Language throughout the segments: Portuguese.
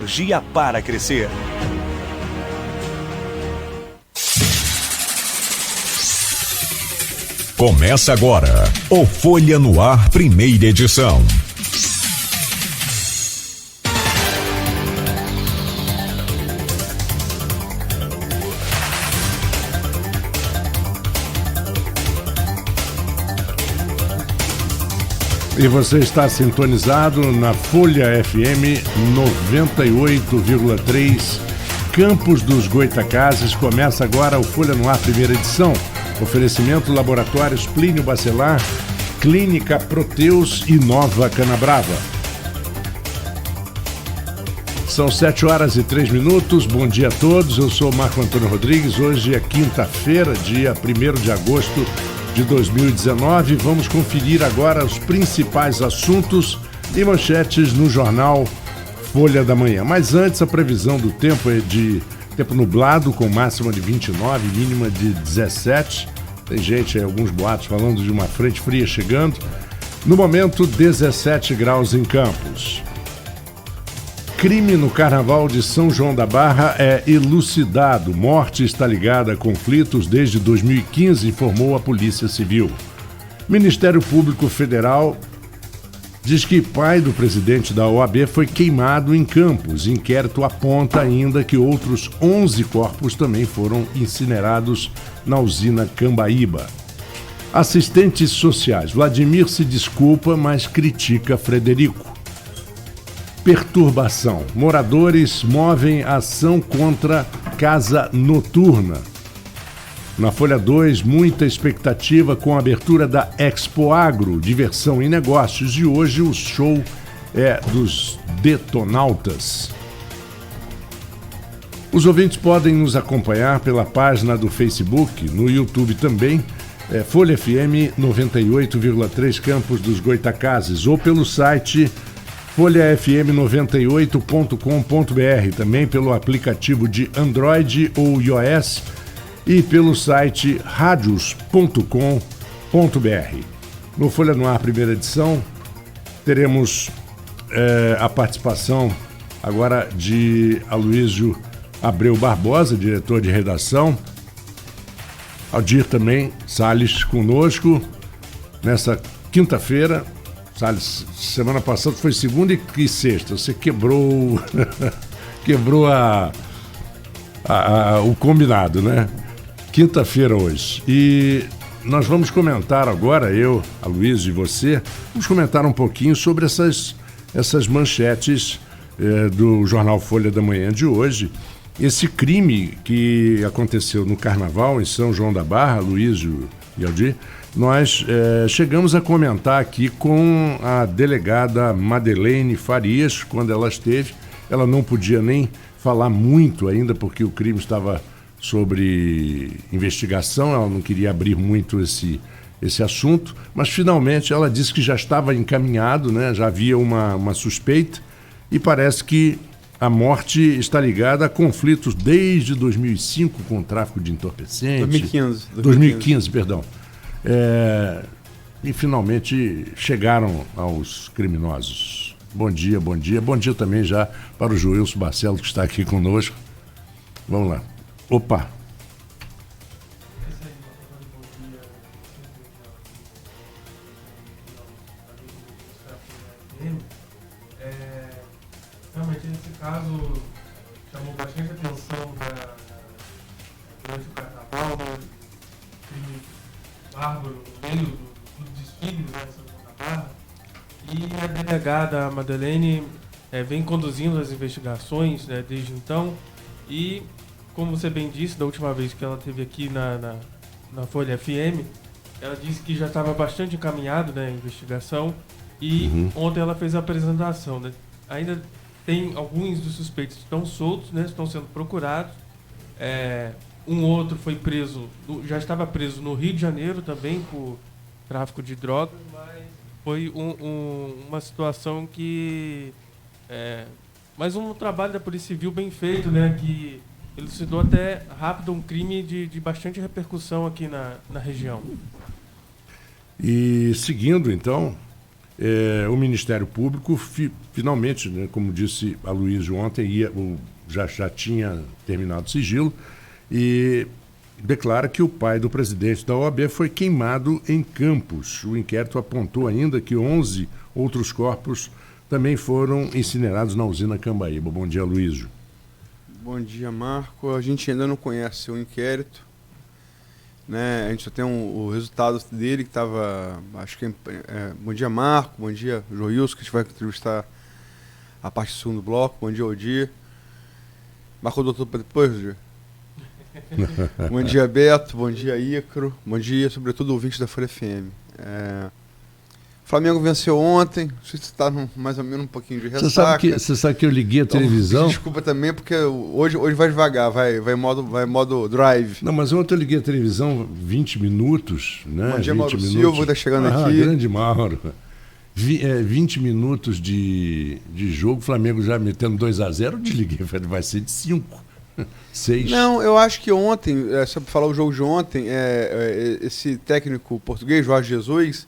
Energia para crescer. Começa agora o Folha no Ar, primeira edição. E você está sintonizado na Folha FM 98,3, Campos dos Goitacazes. Começa agora o Folha no Ar, primeira edição. Oferecimento Laboratórios Plínio Bacelar, Clínica Proteus e Nova Canabrava. São 7h03. Bom dia a todos. Eu sou Marco Antônio Rodrigues. Hoje é quinta-feira, dia 1º de agosto de 2019. Vamos conferir agora os principais assuntos e manchetes no jornal Folha da Manhã. Mas antes, a previsão do tempo é de tempo nublado, com máxima de 29, mínima de 17. Tem gente, alguns boatos, falando de uma frente fria chegando. No momento, 17 graus em Campos. Crime no Carnaval de São João da Barra é elucidado. Morte está ligada a conflitos desde 2015, informou a Polícia Civil. Ministério Público Federal diz que pai do presidente da OAB foi queimado em Campos. Inquérito aponta ainda que outros 11 corpos também foram incinerados na usina Cambaíba. Assistentes sociais. Vladimir se desculpa, mas critica Frederico. Perturbação. Moradores movem ação contra casa noturna. Na Folha 2, muita expectativa com a abertura da Expo Agro, diversão e negócios. E hoje o show é dos Detonautas. Os ouvintes podem nos acompanhar pela página do Facebook, no YouTube também, Folha FM 98,3 Campos dos Goitacazes, ou pelo site folhafm98.com.br, também pelo aplicativo de Android ou iOS e pelo site radios.com.br. No Folha no Ar, primeira edição, teremos a participação agora de Aloysio Abreu Barbosa, diretor de redação. Aldir também, Salles conosco, nessa quinta-feira. Salles, semana passada foi segunda e sexta. Você quebrou o combinado, né? Quinta-feira hoje. E nós vamos comentar agora, eu, Aloysio e você, vamos comentar um pouquinho sobre essas manchetes do jornal Folha da Manhã de hoje. Esse crime que aconteceu no Carnaval em São João da Barra, Aloysio e Aldir, nós chegamos a comentar aqui com a delegada Madeleine Farias, quando ela esteve. Ela não podia nem falar muito ainda, porque o crime estava sobre investigação, ela não queria abrir muito esse assunto, mas finalmente ela disse que já estava encaminhado, né? Já havia uma suspeita, e parece que a morte está ligada a conflitos desde 2005 com o tráfico de entorpecentes. 2015, perdão. E finalmente chegaram aos criminosos. Bom dia, bom dia. Bom dia também já para o Joilson Barcelo, que está aqui conosco. Vamos lá. Opa! Realmente, nesse caso, chamou bastante atenção durante o Carnaval, crime bárbaro no meio do desfile, né, São João da Barra. E a delegada Madeleine vem conduzindo as investigações, né, desde então. E, como você bem disse, da última vez que ela esteve aqui na Folha FM, ela disse que já estava bastante encaminhado, né, a investigação. E ontem ela fez a apresentação, né? Ainda tem alguns dos suspeitos que estão soltos, né, estão sendo procurados. Um outro foi preso, já estava preso no Rio de Janeiro também por tráfico de drogas, mas foi uma situação que... mais um trabalho da Polícia Civil bem feito, né, que elucidou até rápido um crime de bastante repercussão aqui na região. E seguindo, então, O Ministério Público finalmente, né, como disse a Luísa ontem, já tinha terminado o sigilo e declara que o pai do presidente da OAB foi queimado em Campos. O inquérito apontou ainda que 11 outros corpos também foram incinerados na usina Cambaíba. Bom dia, Luísio. Bom dia, Marco. A gente ainda não conhece o inquérito, né? A gente só tem o resultado dele, que estava, acho que bom dia, Marco. Bom dia, Joilson, que a gente vai entrevistar a parte do segundo bloco. Bom dia, Odir. Marcou o doutor para depois, Odir? Bom dia, Beto. Bom dia, Ícaro. Bom dia, sobretudo, ouvinte da Folha FM. O Flamengo venceu ontem. Não sei se você está mais ou menos um pouquinho de ressaca. Você sabe que eu liguei a televisão? Desculpa também, porque hoje vai devagar, vai modo drive. Não, mas ontem eu liguei a televisão 20 minutos, né? Bom dia, 20 Mauro minutos. Silva, que está chegando aqui. Grande Mauro. 20 minutos de jogo, o Flamengo já metendo 2-0, eu desliguei, vai ser de 5. 6. Não, eu acho que ontem, só para falar o jogo de ontem, esse técnico português, Jorge Jesus,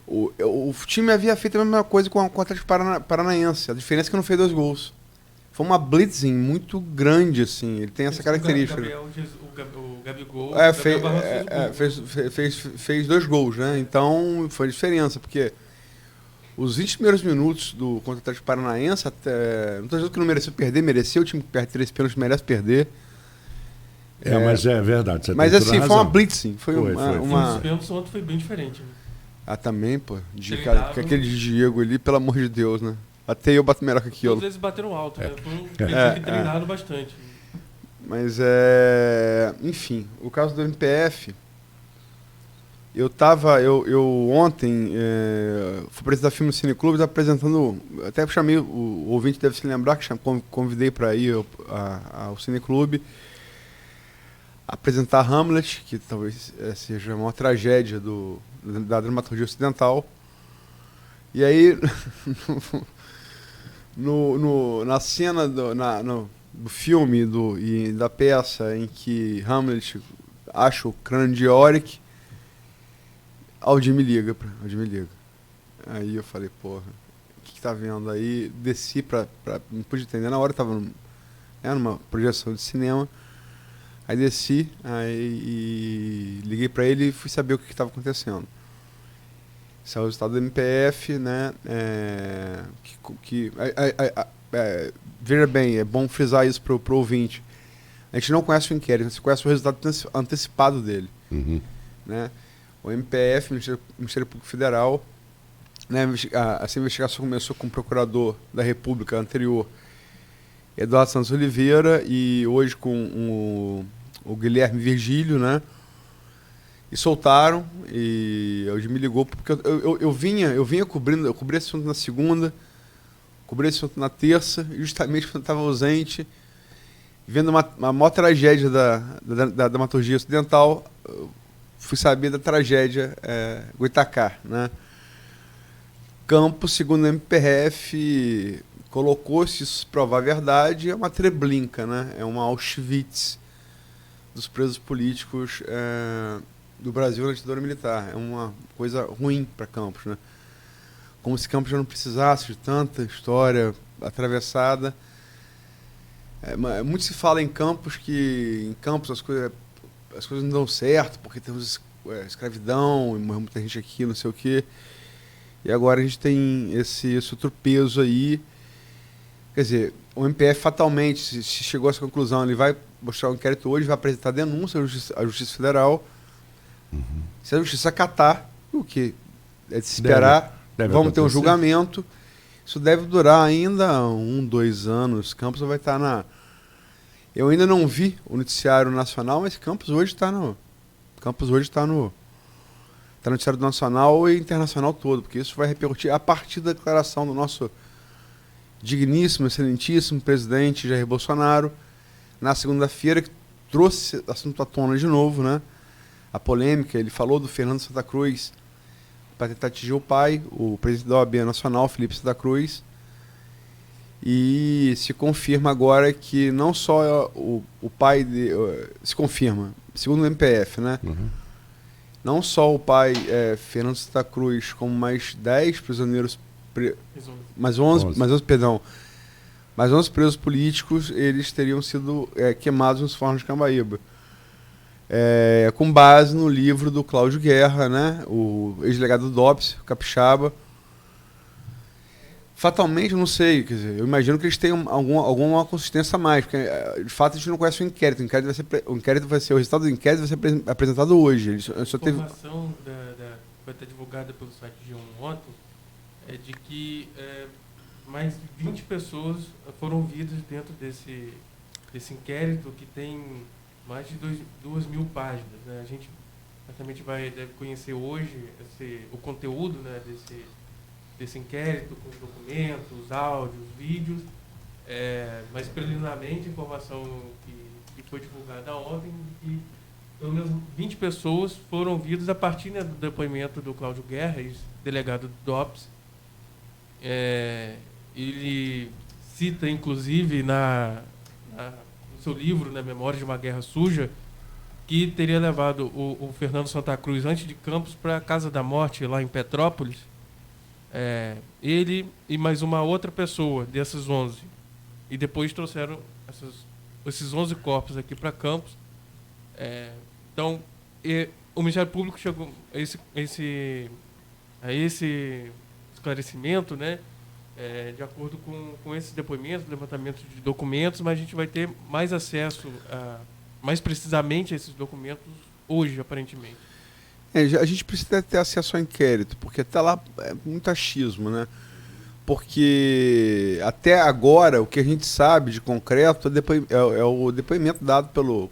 o time havia feito a mesma coisa com o Atlético Paranaense. A diferença é que não fez 2 gols. Foi uma blitzing muito grande, assim. Ele tem essa característica. O Gabigol fez 2 gols, né? Então foi a diferença, porque os 20 primeiros minutos contra o Atlético Paranaense, não estou dizendo que não mereceu perder, mereceu. O time que perde 3 pênaltis merece perder. Mas é verdade. Mas assim, foi uma blitzing. Foi. Os pênaltis ontem foi bem diferente. Né? Também, pô. Aquele de Diego ali, pelo amor de Deus, né? Até eu bato melhor que aquilo. Todos eles bateram alto, né? Foi treinado bastante. Mas enfim, o caso do MPF. Eu ontem fui apresentar filme no Cineclube, estava apresentando, até chamei, o ouvinte deve se lembrar, que convidei para ir ao Cineclube apresentar Hamlet, que talvez seja a maior tragédia da dramaturgia ocidental. E aí, na cena do filme e da peça em que Hamlet acha o crânio de Yorick, Aldir me liga. Aí eu falei, porra, o que tá vendo? Aí desci não pude entender, na hora eu tava numa projeção de cinema, aí desci, e liguei pra ele e fui saber o que estava acontecendo. Esse é o resultado do MPF, né? Veja bem, é bom frisar isso pro ouvinte. A gente não conhece o inquérito, a gente conhece o resultado antecipado dele. Uhum. Né? O MPF, Ministério Público Federal, né, essa investigação começou com o procurador da República anterior, Eduardo Santos Oliveira, e hoje com o Guilherme Virgílio, né? E soltaram, e hoje me ligou, porque eu vinha cobrindo, eu cobri esse assunto na segunda, cobri esse assunto na terça, justamente quando eu estava ausente, vendo uma maior tragédia da dramaturgia ocidental. Fui saber da tragédia Goitacá, né? Campos, segundo o MPF, colocou, se isso provar a verdade, é uma Treblinka, né? É uma Auschwitz dos presos políticos do Brasil na ditadura militar. É uma coisa ruim para Campos, né? Como se Campos já não precisasse de tanta história atravessada. Muito se fala em Campos que em Campos as coisas não dão certo, porque temos escravidão, e morreu muita gente aqui, não sei o quê. E agora a gente tem esse outro peso aí. Quer dizer, o MPF fatalmente, se chegou a essa conclusão, ele vai mostrar o inquérito hoje, vai apresentar denúncia à Justiça Federal. Uhum. Se a Justiça acatar, o que é de se esperar, vamos ter um julgamento. Isso deve durar ainda 2 anos. Campos vai estar Eu ainda não vi o noticiário nacional, mas Campos hoje está no noticiário nacional e internacional todo, porque isso vai repercutir a partir da declaração do nosso digníssimo, excelentíssimo presidente Jair Bolsonaro, na segunda-feira, que trouxe assunto à tona de novo, né? A polêmica, ele falou do Fernando Santa Cruz para tentar atingir o pai, o presidente da OAB Nacional, Felipe Santa Cruz. E se confirma agora que não só o pai se confirma, segundo o MPF, né? Uhum. não só o pai Fernando Santa Cruz, como mais 10 prisioneiros, mais 11 presos políticos, eles teriam sido queimados nos fornos de Cambaíba. Com base no livro do Cláudio Guerra, né, o ex-delegado do DOPS, capixaba. Fatalmente, eu não sei, quer dizer, eu imagino que eles tenham alguma consistência a mais, porque de fato a gente não conhece o inquérito. O resultado do inquérito vai ser apresentado hoje. A informação que vai estar divulgada pelo site G1 ontem é de que mais de 20 pessoas foram ouvidas dentro desse inquérito, que tem mais de 2.000 páginas. Né? A gente certamente deve conhecer hoje o conteúdo, né, desse inquérito, com os documentos, áudios, vídeos, mas preliminarmente a informação que foi divulgada ontem, que pelo menos 20 pessoas foram ouvidas a partir, né, do depoimento do Cláudio Guerra, delegado do DOPS. Ele cita, inclusive, no seu livro, né, Memórias de uma Guerra Suja, que teria levado o Fernando Santa Cruz, antes de Campos, para a Casa da Morte, lá em Petrópolis. Ele e mais uma outra pessoa dessas 11. E depois trouxeram esses 11 corpos aqui para Campos. Então, o Ministério Público chegou a esse esclarecimento, né, de acordo com esses depoimentos, levantamento de documentos, mas a gente vai ter mais acesso, mais precisamente, a esses documentos hoje, aparentemente. A gente precisa ter acesso ao inquérito, porque até lá é muito achismo, né? Porque até agora o que a gente sabe de concreto é o depoimento dado pelo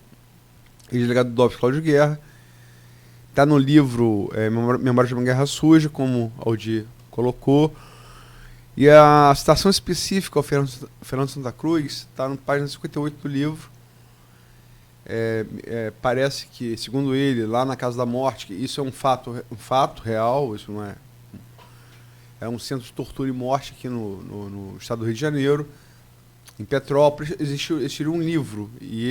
ex-delegado do DOPS, Cláudio Guerra. Está no livro Memórias de uma Guerra Suja, como Aldir colocou. E a citação específica ao Fernando Santa Cruz está na página 58 do livro. Parece que, segundo ele, lá na Casa da Morte, que isso é um fato real, isso não é um centro de tortura e morte aqui no estado do Rio de Janeiro. Em Petrópolis existiria um livro, e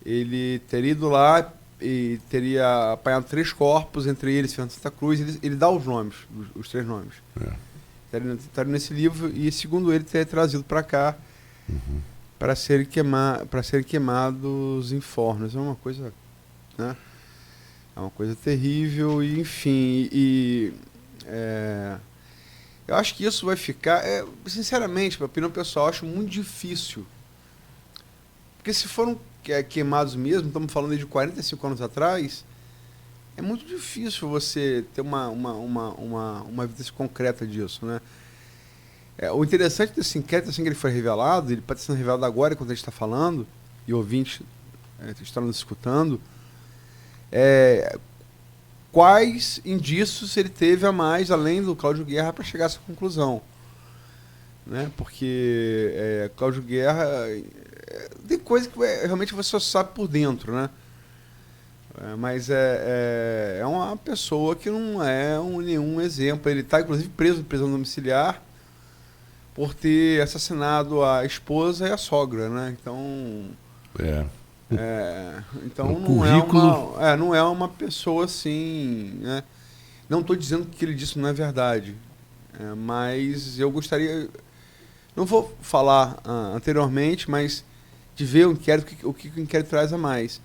ele teria ido lá e teria apanhado 3 corpos, entre eles Fernando Santa Cruz. Ele dá os nomes, os 3 nomes. Estaria nesse livro, e segundo ele teria trazido para cá para serem queimados em fornos. É uma coisa, né? É uma coisa terrível, e enfim, eu acho que isso vai ficar, sinceramente, minha opinião pessoal, acho muito difícil, porque se foram queimados mesmo, estamos falando de 45 anos atrás, é muito difícil você ter uma evidência concreta disso, né? O interessante desse inquérito, assim que ele foi revelado, ele pode estar sendo revelado agora, enquanto a gente está falando, e ouvintes estão nos escutando, quais indícios ele teve a mais, além do Cláudio Guerra, para chegar a essa conclusão. Né? Porque Cláudio Guerra tem coisa que realmente você só sabe por dentro, né? Mas é uma pessoa que não é nenhum exemplo. Ele está, inclusive, preso em prisão domiciliar por ter assassinado a esposa e a sogra, né? Então, então não é uma pessoa assim, né? Não estou dizendo que ele disse não é verdade, mas eu gostaria, não vou falar anteriormente, mas de ver o inquérito, o que o inquérito traz a mais.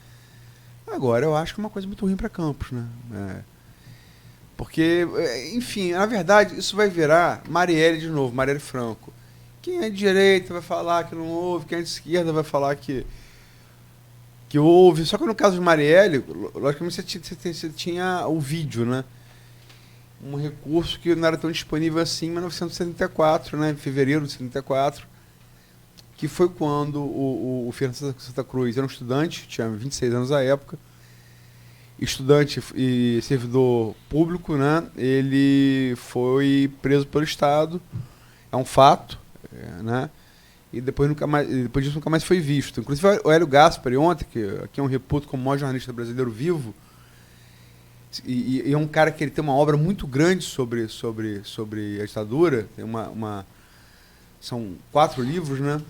Agora, eu acho que é uma coisa muito ruim para Campos, né? Porque, enfim, na verdade, isso vai virar Marielle de novo, Marielle Franco. Quem é de direita vai falar que não houve, quem é de esquerda vai falar que houve. Só que no caso de Marielle, logicamente você tinha o vídeo, né? Um recurso que não era tão disponível assim em 1974, né? Em fevereiro de 74, que foi quando o Fernando Santa Cruz era um estudante, tinha 26 anos à época, estudante e servidor público, né? Ele foi preso pelo Estado, é um fato, né? E depois disso nunca mais foi visto. Inclusive o Hélio Gaspari ontem, que aqui é um reputo como o maior jornalista brasileiro vivo, e é um cara que ele tem uma obra muito grande sobre a ditadura, tem são 4 livros, né?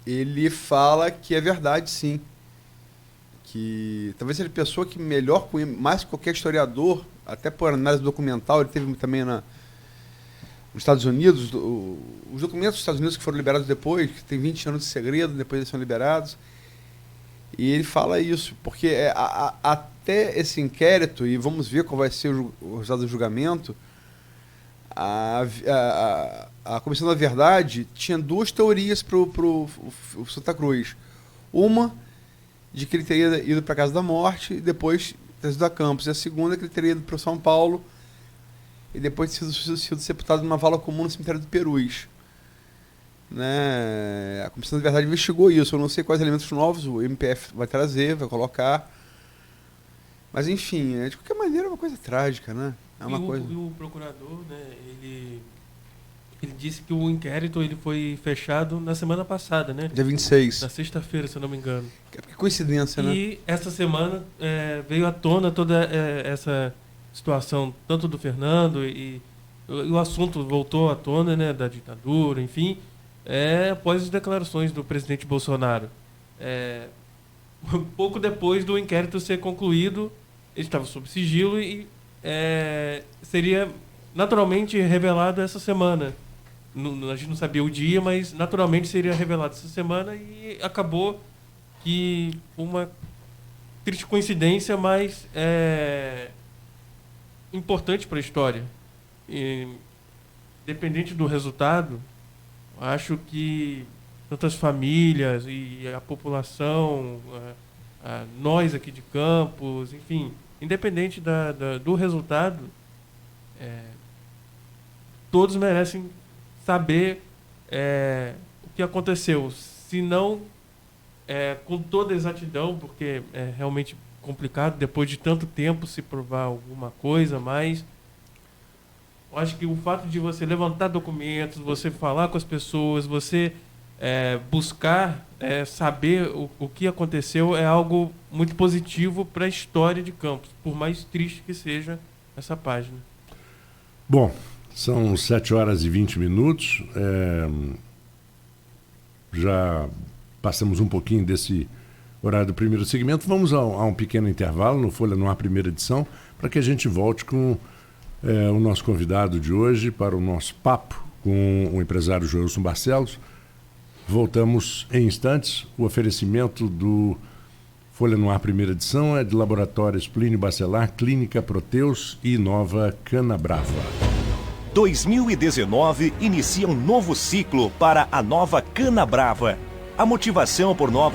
Ele fala que é verdade, sim, que talvez seja a pessoa que melhor conhece, mais que qualquer historiador, até por análise documental, ele teve também nos Estados Unidos, os documentos dos Estados Unidos que foram liberados depois, que tem 20 anos de segredo, depois eles são liberados, e ele fala isso, porque até esse inquérito, e vamos ver qual vai ser o resultado do julgamento, a Comissão da Verdade tinha duas teorias para o Santa Cruz. Uma, de que ele teria ido para a Casa da Morte e depois ter ido a Campos. E a segunda, que ele teria ido para São Paulo e depois sido sepultado numa vala comum no cemitério do Perus. Né? A Comissão da Verdade investigou isso. Eu não sei quais elementos novos o MPF vai trazer, vai colocar. Mas, enfim, de qualquer maneira é uma coisa trágica, né? É uma coisa... E o procurador, né, ele disse que o inquérito ele foi fechado na semana passada, né? Dia 26. Na sexta-feira, se eu não me engano. Que coincidência, né? E essa semana veio à tona toda essa situação, tanto do Fernando e o assunto voltou à tona, né, da ditadura, enfim, após as declarações do presidente Bolsonaro. Pouco depois do inquérito ser concluído, ele estava sob sigilo e seria naturalmente revelado essa semana. A gente não sabia o dia, mas naturalmente seria revelado essa semana e acabou que uma triste coincidência, mas importante para a história. E, dependente do resultado, acho que tantas famílias e a população, nós aqui de Campos, enfim, independente do resultado, todos merecem saber o que aconteceu, se não com toda exatidão, porque é realmente complicado depois de tanto tempo se provar alguma coisa, mas eu acho que o fato de você levantar documentos, você falar com as pessoas, você buscar saber o que aconteceu é algo muito positivo para a história de Campos, por mais triste que seja essa página. Bom, são 7h20. Já passamos um pouquinho desse horário do primeiro segmento. Vamos a um pequeno intervalo no Folha no Ar, primeira edição, para que a gente volte com o nosso convidado de hoje para o nosso papo com o empresário Joelson Barcelos. Voltamos em instantes. O oferecimento do Folha no Ar, primeira edição, é de Laboratórios Plínio Bacelar, Clínica Proteus e Nova Canabrava. 2019 inicia um novo ciclo para a Nova Canabrava. A motivação por novas